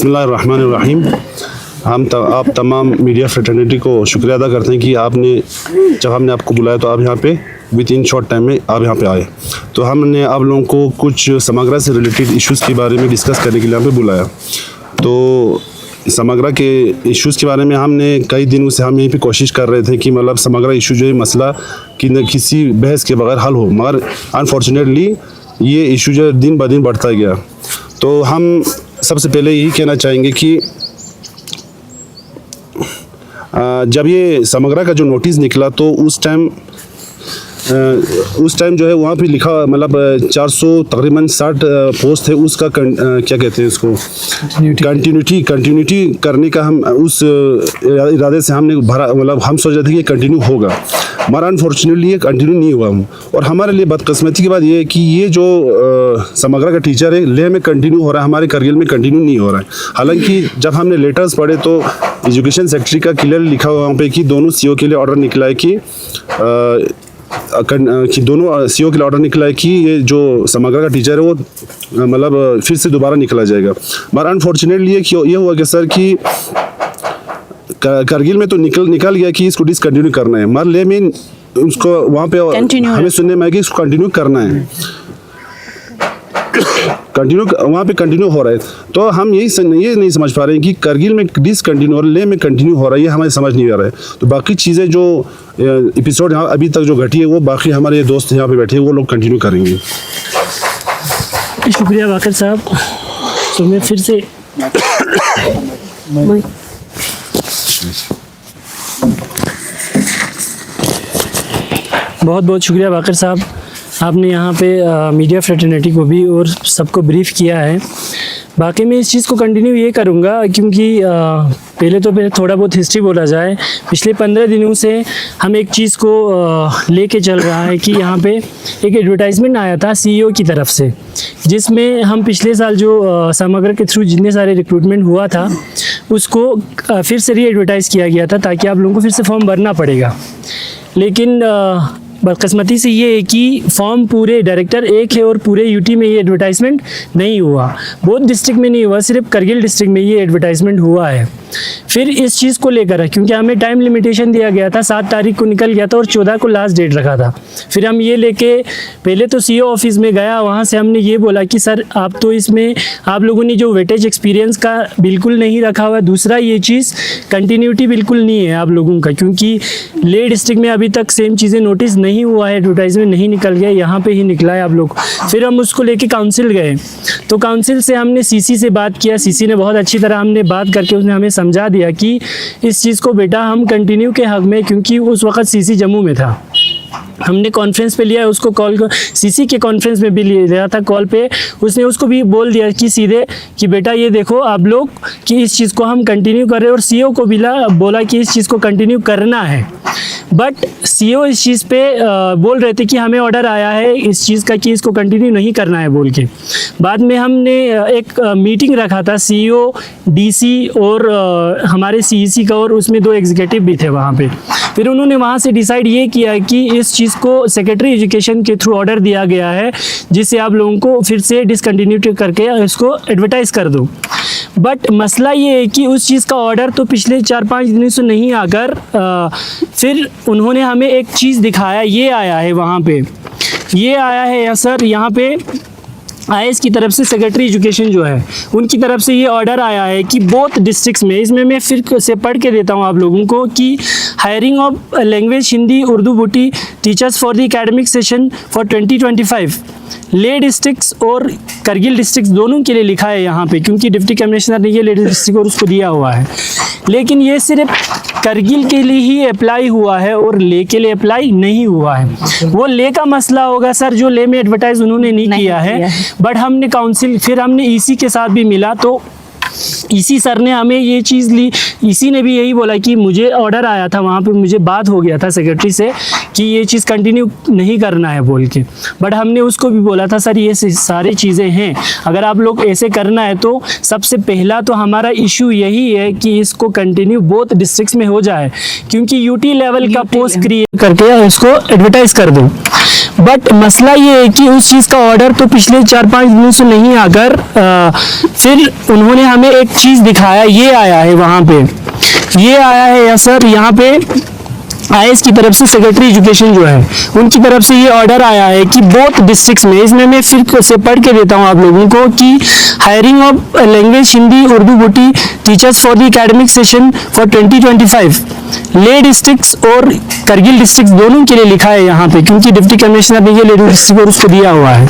बिस्मिल्लाहिर्रहमानिर्रहीम। आप तमाम मीडिया फ्रेटर्निटी को शुक्रिया अदा करते हैं कि आपने जब हमने आपको बुलाया तो आप यहाँ पे विद इन शॉर्ट टाइम में आप यहाँ पे आए। तो हमने आप लोगों को कुछ समग्रा से रिलेटेड इश्यूज़ के बारे में डिस्कस करने के लिए यहाँ पे बुलाया। तो समग्रा के इश्यूज़ के बारे में हमने कई दिनों से हम यहीं पे कोशिश कर रहे थे कि मतलब समग्रा इशू जो है मसला कि किसी बहस के बगैर हल हो, मगर अनफॉर्चुनेटली ये इशू जो दिन ब दिन बढ़ता गया। तो हम सबसे पहले यही कहना चाहेंगे कि जब ये समग्रा का जो नोटिस निकला तो उस टाइम जो है वहाँ पे लिखा मतलब 400 तकरीबन 60 पोस्ट थे। उसका क्या कहते हैं उसको कंटिन्यूटी करने का हम उस इरादे से हमने भरा, मतलब हम सोच रहे थे कि कंटिन्यू होगा, मगर अनफॉर्चुनेटली ये कंटिन्यू नहीं हुआ। और हमारे लिए बदकिस्मती की बात ये है कि ये जो समग्रा का टीचर है लेह में कंटिन्यू हो रहा है, हमारे करगिल में कंटिन्यू नहीं हो रहा है। हालांकि जब हमने लेटर्स पढ़े तो एजुकेशन सेक्रेटरी का क्लियर लिखा हुआ वहाँ पे कि दोनों सीओ के लिए ऑर्डर निकला है कि दोनों सीओ के लिए ऑर्डर निकला है कि ये जो समग्रा का टीचर है वो मतलब फिर से दोबारा निकला जाएगा। मगर अनफॉर्चुनेटली ये हुआ कि सर कि करगिल में तो निकल गया कि इसको डिसकंटिन्यू करना है, मगर ले में उसको वहाँ पे हमें सुनने में आया कि इसको कंटिन्यू करना है, वहाँ पे कंटिन्यू हो रहा है। तो हम ये नहीं समझ पा रहे हैं कि करगिल में डिसकंटिन्यू और ले में कंटिन्यू हो रहा है, ये हमें समझ नहीं आ रहा है। तो बाकी चीज़ें जो एपिसोड यहाँ अभी तक जो घटी है वो बाकी हमारे दोस्त यहाँ पे बैठे हैं वो लोग कंटिन्यू करेंगे। शुक्रिया वाकर साहब। तो मैं फिर से बहुत बहुत शुक्रिया वाकर साहब, आपने यहाँ पे मीडिया फ्रेटर्निटी को भी और सबको ब्रीफ़ किया है। बाकी मैं इस चीज़ को कंटिन्यू ये करूँगा क्योंकि पहले थोड़ा बहुत हिस्ट्री बोला जाए। पिछले 15 दिनों से हम एक चीज़ को लेके चल रहा है कि यहाँ पे एक एडवर्टाइजमेंट आया था सीईओ की तरफ से, जिसमें हम पिछले साल जो समग्र के थ्रू जितने सारे रिक्रूटमेंट हुआ था उसको फिर से री एडवर्टाइज़ किया गया था ताकि आप लोगों को फिर से फॉर्म भरना पड़ेगा। लेकिन बदकिस्मती से ये है कि फॉर्म पूरे डायरेक्टर एक है और पूरे यूटी में ये एडवर्टाइजमेंट नहीं हुआ, बहुत डिस्ट्रिक्ट में नहीं हुआ, सिर्फ करगिल डिस्ट्रिक्ट में ये एडवर्टाइजमेंट हुआ है। फिर इस चीज़ को लेकर क्योंकि हमें टाइम लिमिटेशन दिया गया था, 7 तारीख को निकल गया था और 14 को लास्ट डेट रखा था। फिर हम ये लेके पहले तो सीईओ ऑफिस में गया, वहाँ से हमने ये बोला कि सर आप तो इसमें आप लोगों ने जो वेटेज एक्सपीरियंस का बिल्कुल नहीं रखा हुआ है, दूसरा ये चीज़ कंटिन्यूटी बिल्कुल नहीं है आप लोगों का, क्योंकि ले डिस्ट्रिक्ट में अभी तक सेम चीज़ें नोटिस नहीं हुआ है, एडवर्टाइजमेंट नहीं निकल गया, यहाँ पे ही निकला है आप लोग। फिर हम उसको लेके काउंसिल गए, तो काउंसिल से हमने सीसी से बात किया, सीसी ने बहुत अच्छी तरह हमने बात करके उसने हमें समझा दिया कि इस चीज़ को बेटा हम कंटिन्यू के हक में, क्योंकि उस वक्त सीसी जम्मू में था, हमने कॉन्फ्रेंस पे लिया उसको, कॉल सीसी के कॉन्फ्रेंस में भी लिया था कॉल पे, उसने उसको भी बोल दिया कि सीधे कि बेटा ये देखो आप लोग कि इस चीज़ को हम कंटिन्यू कर रहे हैं, और सीईओ को भी बोला कि इस चीज़ को कंटिन्यू करना है। बट सीईओ इस चीज़ पे बोल रहे थे कि हमें ऑर्डर आया है इस चीज़ का कि इसको कंटिन्यू नहीं करना है बोल के। बाद में हमने एक मीटिंग रखा था सीईओ, डीसी और हमारे सीईसी का, और उसमें 2 एग्जीक्यूटिव भी थे वहाँ पे। फिर उन्होंने वहाँ से डिसाइड ये किया कि इस चीज़ को सेक्रेटरी एजुकेशन के थ्रू ऑर्डर दिया गया है, जिससे आप लोगों को फिर से डिसकंटिन्यू करके इसको एडवर्टाइज़ कर दो। बट मसला ये है कि उस चीज़ का ऑर्डर तो पिछले 4-5 दिनों से नहीं आकर फिर उन्होंने हमें एक चीज़ दिखाया, ये आया है वहाँ पे, ये आया है सर यहाँ पे आईएएस की तरफ से, सेक्रेटरी एजुकेशन जो है उनकी तरफ से ये ऑर्डर आया है कि बोथ डिस्ट्रिक्ट्स में, इसमें मैं फिर से पढ़ के देता हूँ आप लोगों को कि hiring of language Hindi Urdu बुटी teachers for the academic session for 2025 ले डिस्ट्रिक्ट्स और करगिल डिस्ट्रिक्ट्स दोनों के लिए लिखा है यहाँ पे, क्योंकि डिप्टी कमिश्नर ने ये ले डिस्ट्रिक्ट और उसको दिया हुआ है। लेकिन ये सिर्फ करगिल के लिए ही अप्लाई हुआ है और ले के लिए अप्लाई नहीं हुआ है। वो ले का मसला होगा सर, जो ले में एडवर्टाइज उन्होंने नहीं किया है। बट हमने काउंसिल, फिर हमने ईसी के साथ भी मिला, तो इसी सर ने हमें ये चीज़ ली, इसी ने भी यही बोला कि मुझे ऑर्डर आया था, वहाँ पे मुझे बात हो गया था सेक्रेटरी से कि ये चीज़ कंटिन्यू नहीं करना है बोल के। बट हमने उसको भी बोला था सर ये सारी चीज़ें हैं, अगर आप लोग ऐसे करना है तो सबसे पहला तो हमारा इशू यही है कि इसको कंटिन्यू बोथ डिस्ट्रिक्ट्स में हो जाए, क्योंकि यूटी लेवल का पोस्ट क्रिएट करके उसको एडवर्टाइज़ कर दो। बट मसला ये है कि उस चीज़ का ऑर्डर तो पिछले 4-5 दिनों से नहीं आकर फिर उन्होंने हमें एक एक चीज़ दिखाया, ये आया है वहाँ पे, ये आया है या सर यहाँ पे IAS की तरफ से सेक्रेटरी एजुकेशन जो है उनकी तरफ से ये ऑर्डर आया है कि बोथ डिस्ट्रिक्ट्स में, इसमें मैं फिर से पढ़ के देता हूँ आप लोगों को कि hiring of language Hindi Urdu बुटी teachers for the academic session for 2025 ले डिस्ट्रिक्ट्स और करगिल डिस्ट्रिक्ट दोनों के लिए लिखा है यहाँ पे, क्योंकि डिप्टी कमिश्नर ने ये ले डिस्ट्रिक्ट और उसको दिया हुआ है,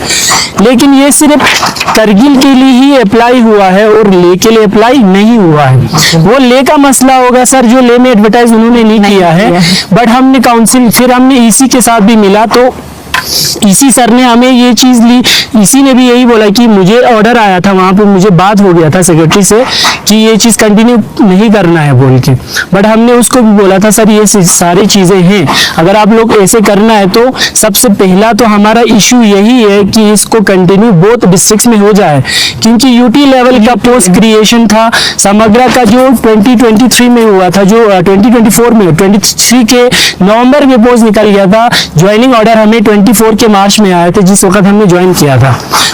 लेकिन ये सिर्फ करगिल के लिए ही अप्लाई हुआ है और ले के लिए अप्लाई नहीं हुआ है। वो ले का मसला होगा सर, जो ले में एडवर्टाइज उन्होंने नहीं किया है, बट हमने काउंसिल, फिर हमने ईसी के साथ भी मिला तो ईसी सर ने हमें ये चीज़ ली, ईसी ने भी यही बोला कि मुझे ऑर्डर आया था वहाँ पे, मुझे बात हो गया था सेक्रेटरी से कि ये चीज़ कंटिन्यू नहीं करना है बोल के, बट हमने उसको भी बोला था सर ये सारी चीज़ें हैं, अगर आप लोग ऐसे करना है तो सबसे पहला तो हमारा इशू यही है कि इसको कंटिन्यू बोथ डिस्ट्रिक्ट्स में हो जाए, क्योंकि यूटी लेवल का पोस्ट क्रिएशन था समग्रा का जो 2023 में हुआ था, जो 2024 में 23 के नवंबर में पोस्ट निकल गया था, ज्वाइनिंग ऑर्डर हमें 24 के मार्च में आए थे जिस वक्त हमने ज्वाइन किया था।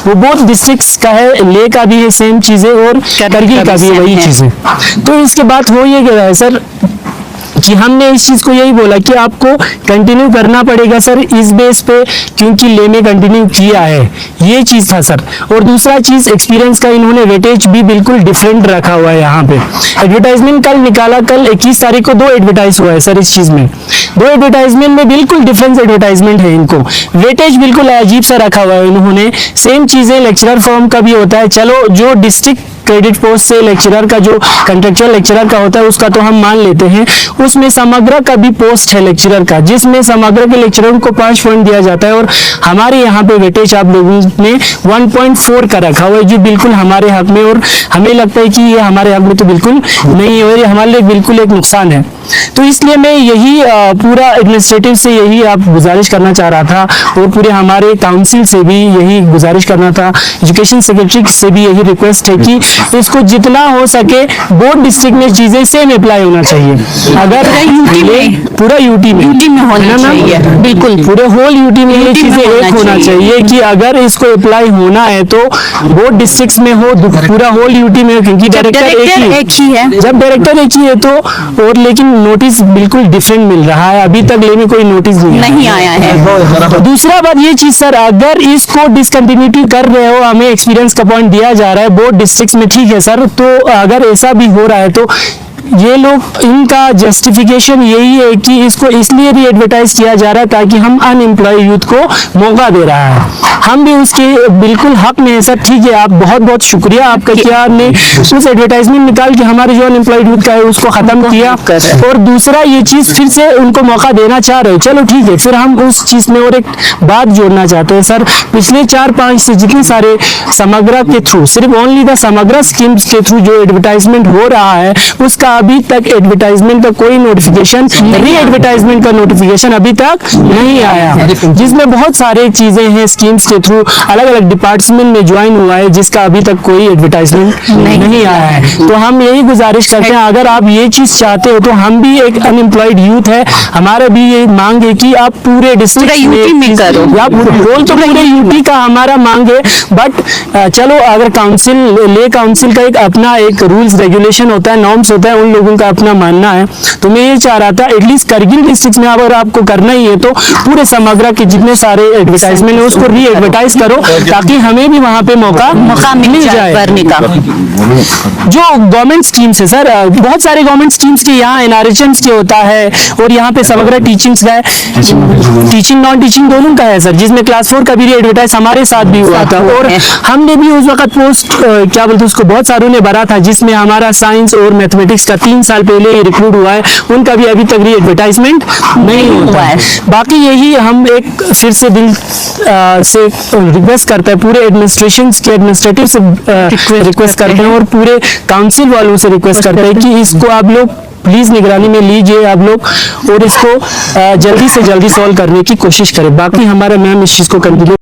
वो बोथ डिस्ट्रिक्ट्स का है, ले का भी है सेम चीज़ें और करगिल का भी है वही चीज़ें। तो इसके बाद हो ये गया है सर कि हमने इस चीज़ को यही बोला कि आपको कंटिन्यू करना पड़ेगा सर इस बेस पे, क्योंकि ले में कंटिन्यू किया है, ये चीज़ था सर। और दूसरा चीज़ एक्सपीरियंस का इन्होंने वेटेज भी बिल्कुल डिफरेंट रखा हुआ है यहाँ पे। एडवर्टाइजमेंट कल निकाला, कल 21 तारीख को 2 एडवर्टाइज हुआ है सर इस चीज़ में, 2 एडवर्टाइजमेंट में बिल्कुल डिफरेंस एडवर्टाइजमेंट है, इनको वेटेज बिल्कुल अजीब सा रखा हुआ है इन्होंने। सेम चीज़ें लेक्चरर फॉर्म का भी होता है, चलो जो डिस्ट्रिक्ट क्रेडिट पोस्ट से लेक्चरर का जो कंट्रेक्चुअल लेक्चरर का होता है उसका तो हम मान लेते हैं, उसमें समग्र का भी पोस्ट है लेक्चरर का, जिसमें समग्र के लेक्चरर को 5 पॉइंट दिया जाता है और हमारे यहाँ पे वेटेज आप लोगों ने 1.4 का रखा हुआ है, जो बिल्कुल हमारे हक में, और हमें लगता है कि ये हमारे हक में तो बिल्कुल नहीं है और ये हमारे लिए बिल्कुल एक नुकसान है। तो इसलिए मैं यही पूरा एडमिनिस्ट्रेटिव से यही आप गुजारिश करना चाह रहा था और पूरे हमारे काउंसिल से भी यही गुजारिश करना था, एजुकेशन सेक्रेटरी से भी यही रिक्वेस्ट है कि इसको जितना हो सके बोर्ड डिस्ट्रिक्ट में चीजें सेम अप्लाई होना चाहिए। अगर पूरा यूटी में होना चाहिए, बिल्कुल पूरे होल यूटी में ये चीजें एक होना चाहिए कि अगर इसको अप्लाई होना है तो बोर्ड डिस्ट्रिक्ट में हो, पूरा होल यूटी में, क्योंकि डायरेक्टर एक ही है, जब डायरेक्टर एक ही है तो, और लेकिन नोटिस बिल्कुल डिफरेंट मिल रहा है, अभी तक ले में कोई नोटिस नहीं आया है। दूसरा बात ये चीज सर, अगर इसको डिसकंटिन्यूटी कर रहे हो, हमें एक्सपीरियंस का पॉइंट दिया जा रहा है बोर्ड डिस्ट्रिक्ट में, ठीक है सर, तो अगर ऐसा भी हो रहा है तो ये लोग, इनका जस्टिफिकेशन यही है कि इसको इसलिए भी एडवर्टाइज किया जा रहा है ताकि हम अनएम्प्लॉय यूथ को मौका दे रहा है, हम भी उसके बिल्कुल हक में है सर। ठीक है, आप बहुत बहुत शुक्रिया आपका कि आपने उस एडवर्टाइजमेंट निकाल के हमारे जो अनएम्प्लॉयड यूथ का है उसको खत्म किया, और दूसरा ये चीज़ फिर से उनको मौका देना चाह रहे हो, चलो ठीक है। फिर हम उस चीज़ में और एक बात जोड़ना चाहते हैं सर, पिछले 4-5 से जितने सारे समग्र के थ्रू, सिर्फ ओनली द समग्र स्कीम्स के थ्रू जो एडवर्टाइजमेंट हो रहा है उसका अभी तक एडवर्टाइजमेंट का कोई नोटिफिकेशन, री एडवर्टाइजमेंट का नोटिफिकेशन अभी तक नहीं आया, जिसमें बहुत सारे चीजें हैं स्कीम्स के थ्रू अलग अलग डिपार्टमेंट में ज्वाइन हुआ है जिसका अभी तक कोई एडवर्टाइजमेंट नहीं आया है। तो हम यही गुजारिश करते हैं, अगर आप ये चीज चाहते हो तो हम भी एक अनएम्प्लॉयड यूथ है, हमारा भी ये मांग है कि आप पूरे डिस्ट्रिक्ट में करो, या रोल तो पूरे यूटी का हमारा मांग है, बट चलो अगर काउंसिल, ले काउंसिल का एक अपना एक रूल्स रेगुलेशन होता है, नॉर्म्स होता है, उन लोगों का अपना मानना है। तो मैं ये चाह रहा था एटलीस्ट करगिल डिस्ट्रिक्ट में अगर आपको करना ही है तो पूरे समग्र के जितने सारे एडवर्टाइजमेंट है उसको री एडवर्टाइज करो ताकि हमें भी वहाँ पे मौका मिल जाए करने का। जो गवर्नमेंट स्कीम्स है सर, बहुत सारे गवर्नमेंट स्कीम्स के यहाँ एनआरएचएम्स के होता है और यहाँ पे समग्र टीचिंग्स का है, टीचिंग नॉन टीचिंग दोनों का है सर, जिसमें क्लास 4 का भी एडवर्टाइज हमारे साथ भी हुआ था और हमने भी उस वक्त पोस्ट क्या बोलते उसको बहुत सारों ने भरा था, जिसमें हमारा साइंस और मैथमेटिक्स का 3 साल पहले रिक्रूट हुआ है, उनका भी अभी तक री एडवर्टाइजमेंट नहीं हुआ है। बाकी यही हम एक फिर से दिल से रिक्वेस्ट करते हैं, पूरे एडमिनिस्ट्रेशन के एडमिनिस्ट्रेटिव से रिक्वेस्ट करते हैं और पूरे काउंसिल वालों से रिक्वेस्ट करते हैं कि इसको आप लोग प्लीज़ निगरानी में लीजिए आप लोग और इसको जल्दी से जल्दी सॉल्व करने की कोशिश करें। बाकी हमारा मैम इस चीज़ को कंटिन्यू